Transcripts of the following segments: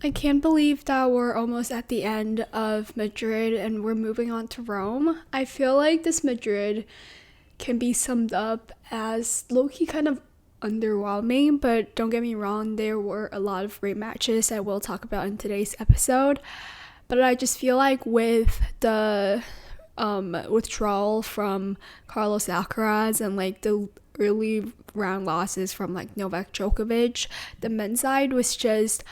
I can't believe that we're almost at the end of Madrid and we're moving on to Rome. I feel like this Madrid can be summed up as low-key kind of underwhelming, but don't get me wrong, there were a lot of great matches I will talk about in today's episode. But I just feel like with the withdrawal from Carlos Alcaraz and like the early round losses from like Novak Djokovic, the men's side was just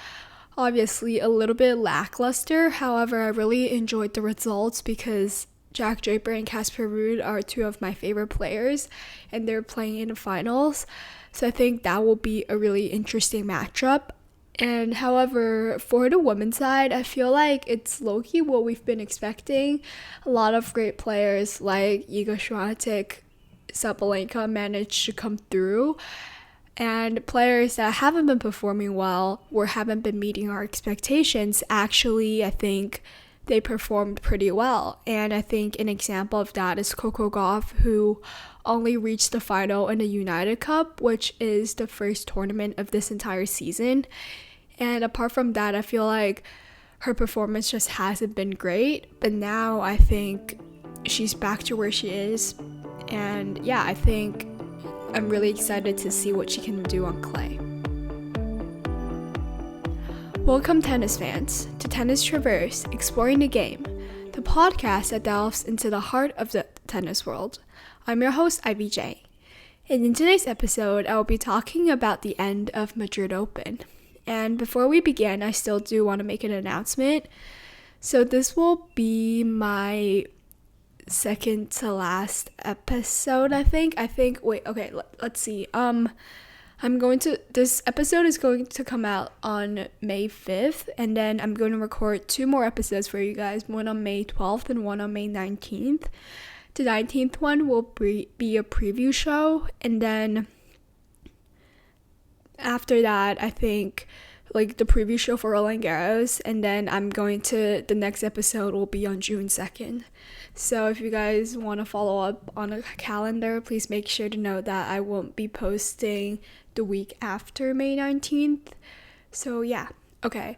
obviously a little bit lackluster. However, I really enjoyed the results because Draper and Casper Ruud are two of my favorite players and they're playing in the finals. So I think that will be a really interesting matchup. And however, for the women's side, I feel like it's low-key what we've been expecting. A lot of great players like Swiatek, Sabalenka managed to come through. And players that haven't been performing well or haven't been meeting our expectations, actually, I think they performed pretty well. And I think an example of that is Coco Gauff, who only reached the final in the United Cup, which is the first tournament of this entire season. And apart from that, I feel like her performance just hasn't been great. But now I think she's back to where she is. And yeah, I think I'm really excited to see what she can do on clay. Welcome, tennis fans, to Tennis Traverse, Exploring the Game, the podcast that delves into the heart of the tennis world. I'm your host, Ivy Zhang. And in today's episode, I will be talking about the end of Madrid Open. And before we begin, I still do want to make an announcement. So this will be my second to last episode, I think. Let's see. This episode is going to come out on May 5th, and then I'm going to record 2 more episodes for you guys, one on May 12th and one on May 19th. The 19th one will be a preview show, and then after that, I think like the preview show for Roland-Garros, and then the next episode will be on June 2nd. So if you guys want to follow up on a calendar, please make sure to know that I won't be posting the week after May 19th. So yeah, okay.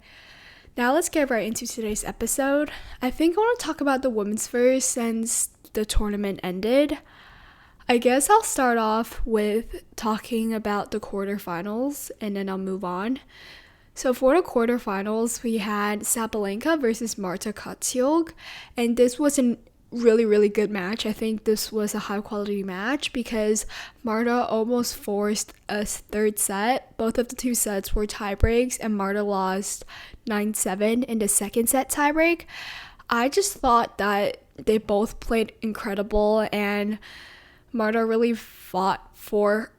Now let's get right into today's episode. I think I want to talk about the women's first since the tournament ended. I guess I'll start off with talking about the quarterfinals and then I'll move on. So for the quarterfinals, we had Sabalenka versus Marta Kostyuk, and this was a really, really good match. I think this was a high quality match because Marta almost forced a third set. Both of the 2 sets were tie breaks and Marta lost 9-7 in the second set tie break. I just thought that they both played incredible and Marta really fought for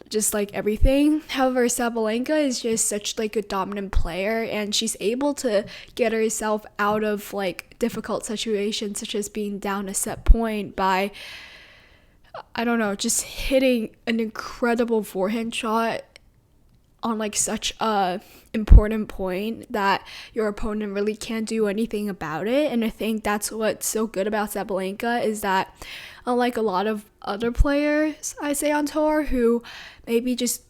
just like everything. However, Sabalenka is just such like a dominant player and she's able to get herself out of like difficult situations such as being down a set point by just hitting an incredible forehand shot on like such a important point that your opponent really can't do anything about it. And I think that's what's so good about Sabalenka is that unlike a lot of other players I say on tour who maybe just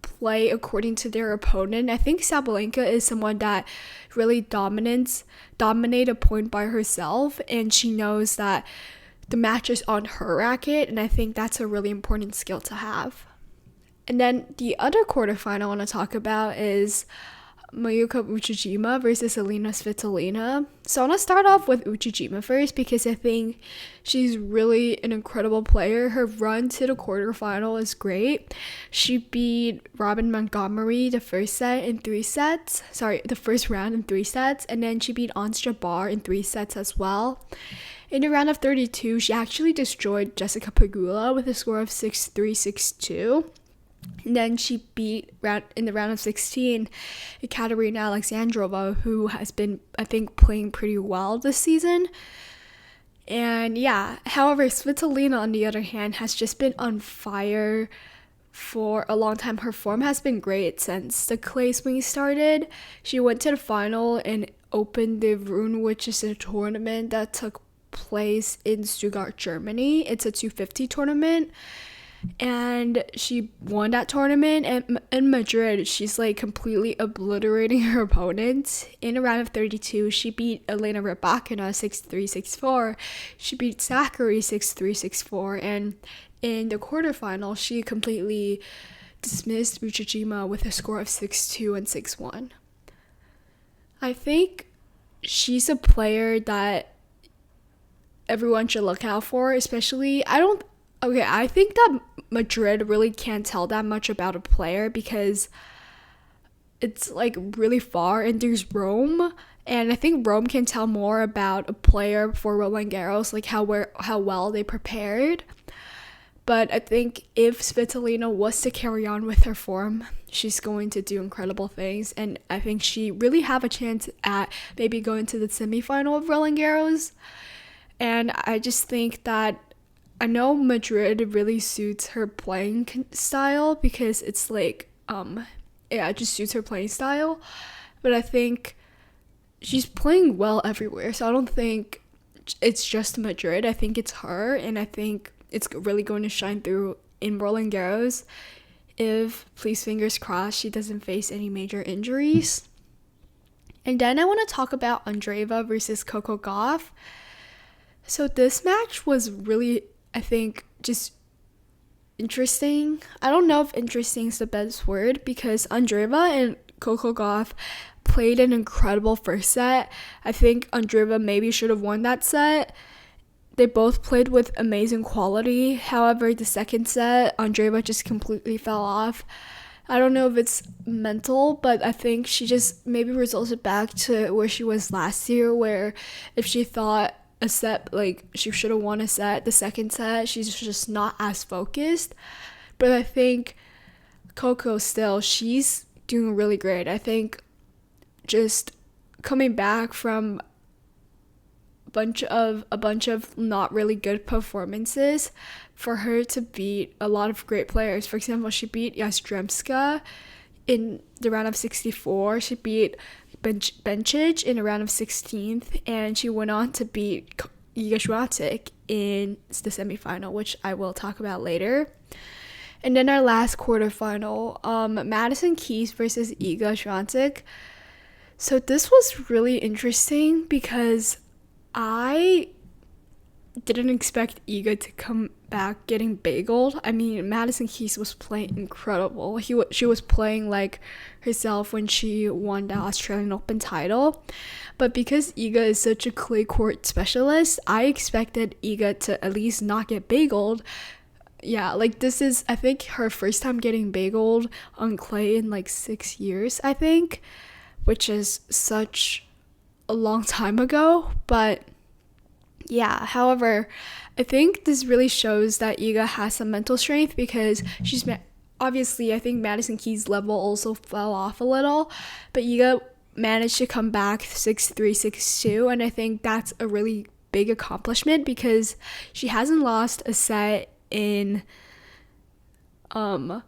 play according to their opponent, I think Sabalenka is someone that really dominate a point by herself, and she knows that the match is on her racket, and I think that's a really important skill to have. And then the other quarterfinal I want to talk about is Mayuka Uchijima versus Elina Svitolina. So I want to start off with Uchijima first because I think she's really an incredible player. Her run to the quarterfinal is great. She beat Robin Montgomery the first round in 3 sets, and then she beat Ons Jabeur in 3 sets as well. In the round of 32, she actually destroyed Jessica Pegula with a score of 6-3, 6-2. And then she beat, in the round of 16, Ekaterina Alexandrova, who has been, I think, playing pretty well this season. And yeah, however, Svitolina, on the other hand, has just been on fire for a long time. Her form has been great since the clay swing started. She went to the final and opened the Rune, which is a tournament that took place in Stuttgart, Germany. It's a 250 tournament. and she won that tournament. And in Madrid, she's like completely obliterating her opponents. In a round of 32, she beat Elina Svitolina 6-3, 6-4. She beat Zachary 6-3, 6-4. And in the quarterfinal, she completely dismissed Uchijima with a score of 6-2 and 6-1. I think she's a player that everyone should look out for, especially I think that Madrid really can't tell that much about a player because it's like really far, and there's Rome, and I think Rome can tell more about a player for Roland-Garros, like how well they prepared. But I think if Svitolina was to carry on with her form, she's going to do incredible things, and I think she really have a chance at maybe going to the semifinal of Roland-Garros. And I just think that I know Madrid really suits her playing style because it's like, it just suits her playing style. But I think she's playing well everywhere. So I don't think it's just Madrid. I think it's her. And I think it's really going to shine through in Roland-Garros if, please fingers crossed, she doesn't face any major injuries. And then I want to talk about Andreeva versus Coco Gauff. So this match was really, I think, just interesting. I don't know if interesting is the best word because Andreeva and Coco Gauff played an incredible first set. I think Andreeva maybe should have won that set. They both played with amazing quality. However, the second set, Andreeva just completely fell off. I don't know if it's mental, but I think she just maybe resulted back to where she was last year, where if she thought a set, like she should have won a set, the second set, she's just not as focused. But I think Coco still, she's doing really great. I think just coming back from a bunch of not really good performances, for her to beat a lot of great players. For example, she beat Yastremska in the round of 64. She beat Bencic in a round of 16th, and she went on to beat Iga Swiatek in the semifinal, which I will talk about later. And then our last quarterfinal, Madison Keys versus Iga Swiatek. So this was really interesting because I didn't expect Iga to come back getting bageled. I mean, Madison Keys was playing incredible. She was playing like herself when she won the Australian Open title. But because Iga is such a clay court specialist, I expected Iga to at least not get bageled. Yeah, like this is, I think, her first time getting bageled on clay in like 6 years, I think, which is such a long time ago. But yeah, however, I think this really shows that Iga has some mental strength because she's obviously, I think Madison Keys' level also fell off a little, but Iga managed to come back 6-3, 6-2, and I think that's a really big accomplishment because she hasn't lost a set in in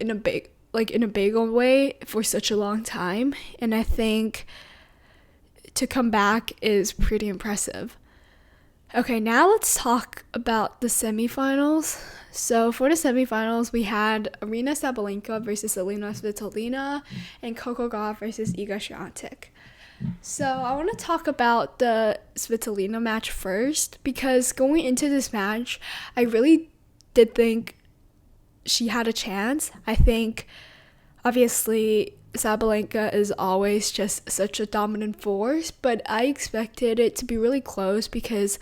a big way for such a long time, and I think to come back is pretty impressive. Okay, now let's talk about the semifinals. So for the semifinals, we had Aryna Sabalenka versus Elina Svitolina and Coco Gauff versus Iga Swiatek. So I want to talk about the Svitolina match first because going into this match, I really did think she had a chance. I think, obviously, Sabalenka is always just such a dominant force, but I expected it to be really close because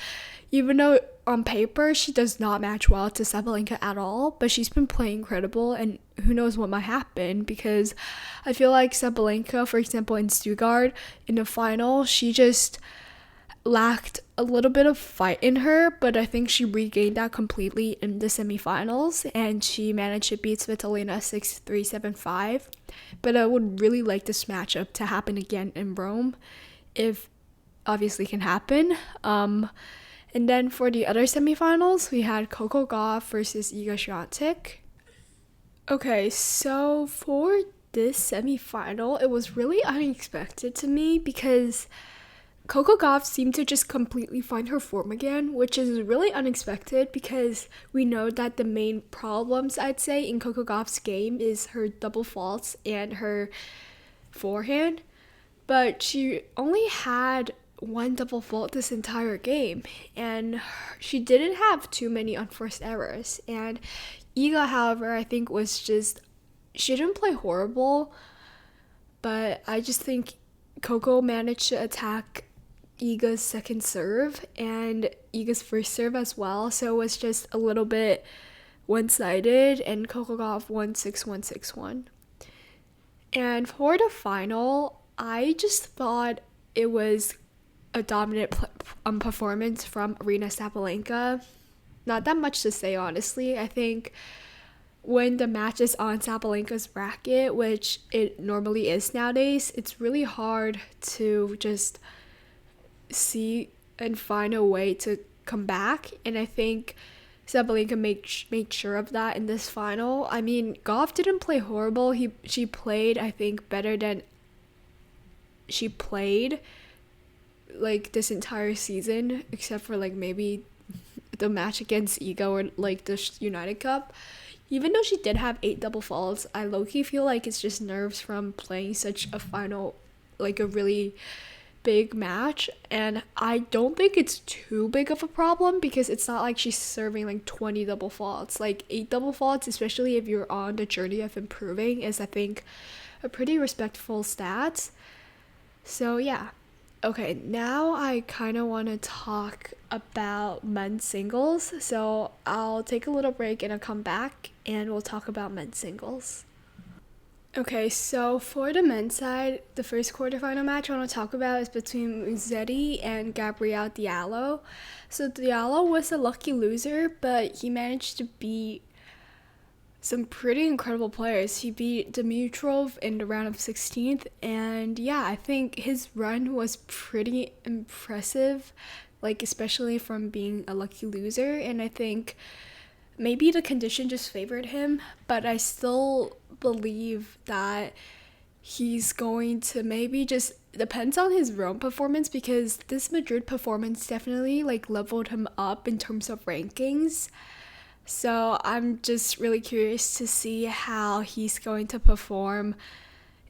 even though on paper she does not match well to Sabalenka at all, but she's been playing incredible, and who knows what might happen because I feel like Sabalenka, for example, in Stuttgart in the final, she just lacked a little bit of fight in her, but I think she regained that completely in the semifinals, and she managed to beat Svitolina 6-3, 7-5. But I would really like this matchup to happen again in Rome, if obviously can happen. And then for the other semifinals, we had Coco Gauff versus Iga Swiatek. Okay, so for this semifinal, it was really unexpected to me because Coco Gauff seemed to just completely find her form again, which is really unexpected because we know that the main problems, I'd say, in Coco Gauff's game is her double faults and her forehand. But she only had one double fault this entire game, and she didn't have too many unforced errors. And Iga, however, I think was just, she didn't play horrible, but I just think Coco managed to attack Iga's second serve and Iga's first serve as well, so it was just a little bit one-sided, and Coco Gauff won 6-1, 6-1. And for the final, I just thought it was a dominant performance from Aryna Sabalenka. Not that much to say, honestly. I think when the match is on Sabalenka's racket, which it normally is nowadays, it's really hard to just see and find a way to come back. And I think Sabalenka made sure of that in this final. I mean, Gauff didn't play horrible. She played, I think, better than she played like this entire season, except for like maybe the match against Iga or like the United Cup. Even though she did have 8 double faults, I low-key feel like it's just nerves from playing such a final, like a really big match. And I don't think it's too big of a problem because it's not like she's serving like 20 double faults. Like 8 double faults, especially if you're on the journey of improving, is I think a pretty respectful stat. So yeah. Okay, now I kind of want to talk about men's singles. So I'll take a little break and I'll come back and we'll talk about men's singles. Okay, so for the men's side, the first quarterfinal match I want to talk about is between Musetti and Gabriel Diallo. So Diallo was a lucky loser, but he managed to beat some pretty incredible players. He beat Dimitrov in the round of 16th, and yeah, I think his run was pretty impressive, like especially from being a lucky loser. And I think maybe the condition just favored him, but I still believe that he's going to maybe just depends on his Rome performance, because this Madrid performance definitely like leveled him up in terms of rankings. So I'm just really curious to see how he's going to perform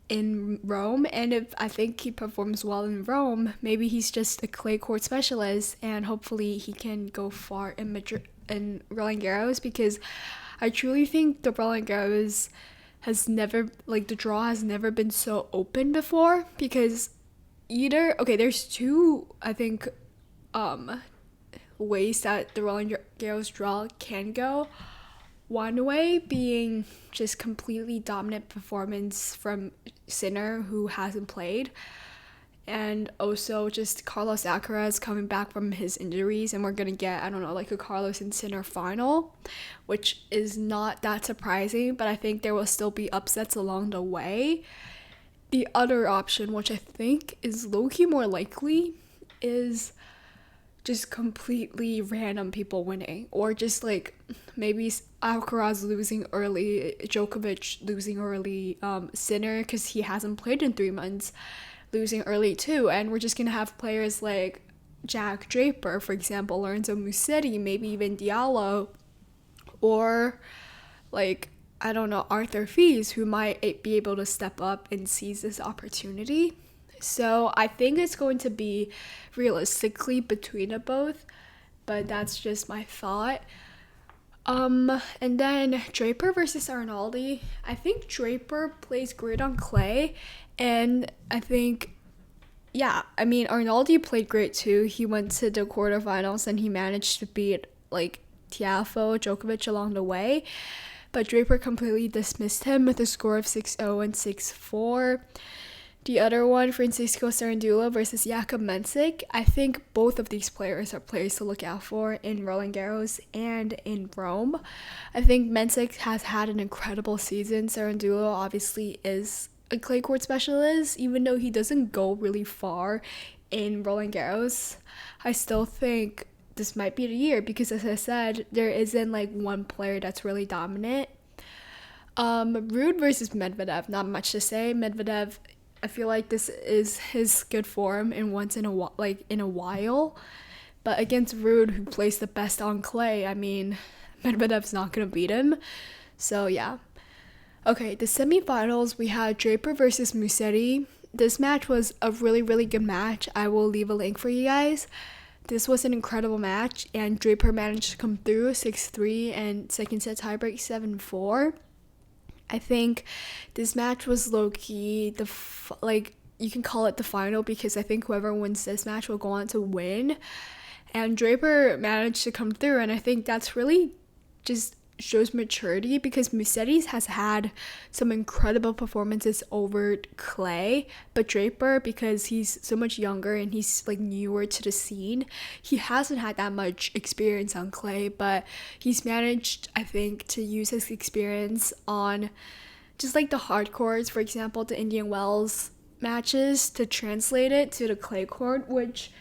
in Rome. And if I think he performs well in Rome, maybe he's just a clay court specialist and hopefully he can go far in Madrid and Roland-Garros, because I truly think the Roland-Garros has never, like the draw has never been so open before, because there's two, I think, ways that the Roland-Garros draw can go. One way being just completely dominant performance from Sinner, who hasn't played, and also just Carlos Alcaraz coming back from his injuries, and we're gonna get, I don't know, like a Carlos and Sinner final, which is not that surprising, but I think there will still be upsets along the way. The other option, which I think is low-key more likely, is just completely random people winning, or just like maybe Alcaraz losing early, Djokovic losing early, Sinner, because he hasn't played in 3 months, losing early too, and we're just gonna have players like Jack Draper, for example, Lorenzo Musetti, maybe even Diallo, or like, I don't know, Arthur Fils, who might be able to step up and seize this opportunity. So I think it's going to be realistically between the both, but that's just my thought. And then Draper versus Arnaldi. I think Draper plays great on clay, and I think, yeah, I mean, Arnaldi played great too. He went to the quarterfinals and he managed to beat like Tiafoe, Djokovic along the way, but Draper completely dismissed him with a score of 6-0 and 6-4. The other one, Francisco Cerundolo versus Jakub Mensik. I think both of these players are players to look out for in Roland-Garros and in Rome. I think Mensik has had an incredible season. Cerundolo obviously is a clay court specialist, even though he doesn't go really far in Roland-Garros. I still think this might be the year, because as I said, there isn't like one player that's really dominant. Ruud versus Medvedev, not much to say. Medvedev, I feel like this is his good form in a while. But against Ruud, who plays the best on clay, I mean, Medvedev's not gonna beat him. So yeah. Okay, the semifinals, we had Draper versus Musetti. This match was a really, really good match. I will leave a link for you guys. This was an incredible match, and Draper managed to come through 6-3 and second set tiebreak 7-4. I think this match was low-key, you can call it the final, because I think whoever wins this match will go on to win. And Draper managed to come through, and I think that's really just shows maturity, because Musetti has had some incredible performances over clay, but Draper, because he's so much younger and he's like newer to the scene, he hasn't had that much experience on clay, but he's managed, I think, to use his experience on just like the hard courts, for example the Indian Wells matches, to translate it to the clay court, which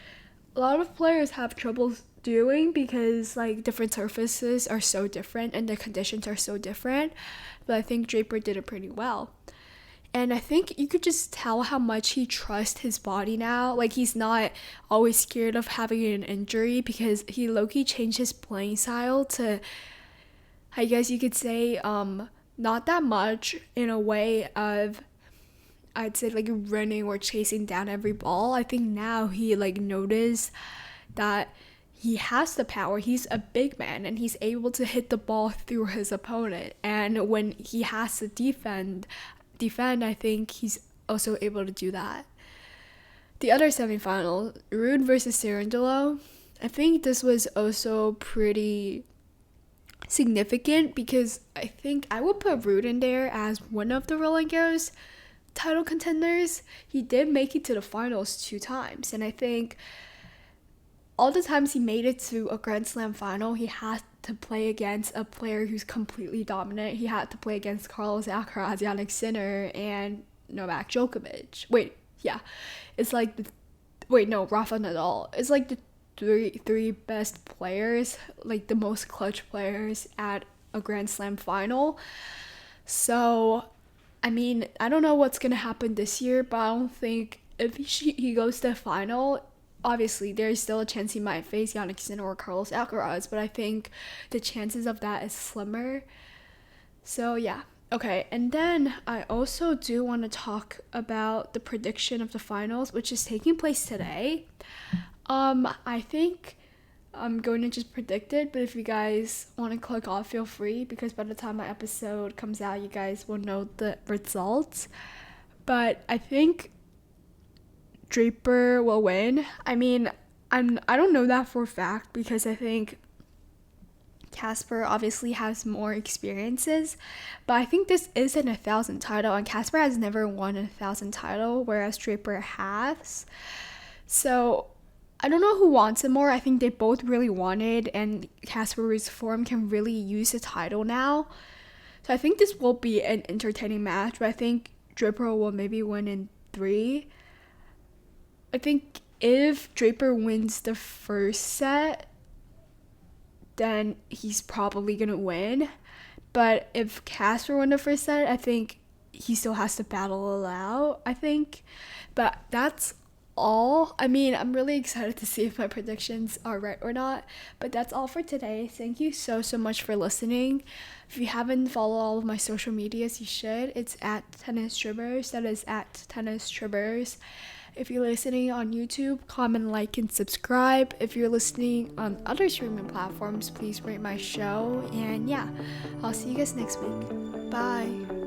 a lot of players have trouble doing, because like different surfaces are so different and the conditions are so different. But I think Draper did it pretty well, and I think you could just tell how much he trusts his body now. Like, he's not always scared of having an injury, because he low-key changed his playing style to, I guess you could say, not that much in a way of, I'd say, like running or chasing down every ball. I think now he like noticed that he has the power. He's a big man and he's able to hit the ball through his opponent. And when he has to defend, I think he's also able to do that. The other semifinal, Ruud versus Cerundolo, I think this was also pretty significant, because I think I would put Ruud in there as one of the Roland-Garros title contenders. He did make it to the finals 2 times, and I think all the times he made it to a Grand Slam final, he had to play against a player who's completely dominant. He had to play against Carlos Alcaraz, Jannik Sinner, and Novak Djokovic. Rafa Nadal. It's like the three best players, like the most clutch players at a Grand Slam final. So, I mean, I don't know what's gonna happen this year, but I don't think if he goes to the final, obviously there's still a chance he might face Jannik Sinner or Carlos Alcaraz, but I think the chances of that is slimmer. So yeah. Okay, and then I also do want to talk about the prediction of the finals, which is taking place today. I think I'm going to just predict it, but if you guys want to click off, feel free, because by the time my episode comes out, you guys will know the results. But I think Draper will win. I mean, I don't know that for a fact, because I think Casper obviously has more experiences, but I think this is an 1,000 title, and Casper has never won a 1,000 title, whereas Draper has. So I don't know who wants it more. I think they both really want it, and Casper's form can really use the title now. So I think this will be an entertaining match, but I think Draper will maybe win in 3. I think if Draper wins the first set, then he's probably gonna win. But if Casper wins the first set, I think he still has to battle it out, I think. But that's all. I mean, I'm really excited to see if my predictions are right or not. But that's all for today. Thank you so much for listening. If you haven't followed all of my social medias, you should. It's at Tennis Tribbers. That is at Tennis Tribbers. If you're listening on YouTube, comment, like, and subscribe. If you're listening on other streaming platforms, please rate my show. And yeah, I'll see you guys next week. Bye.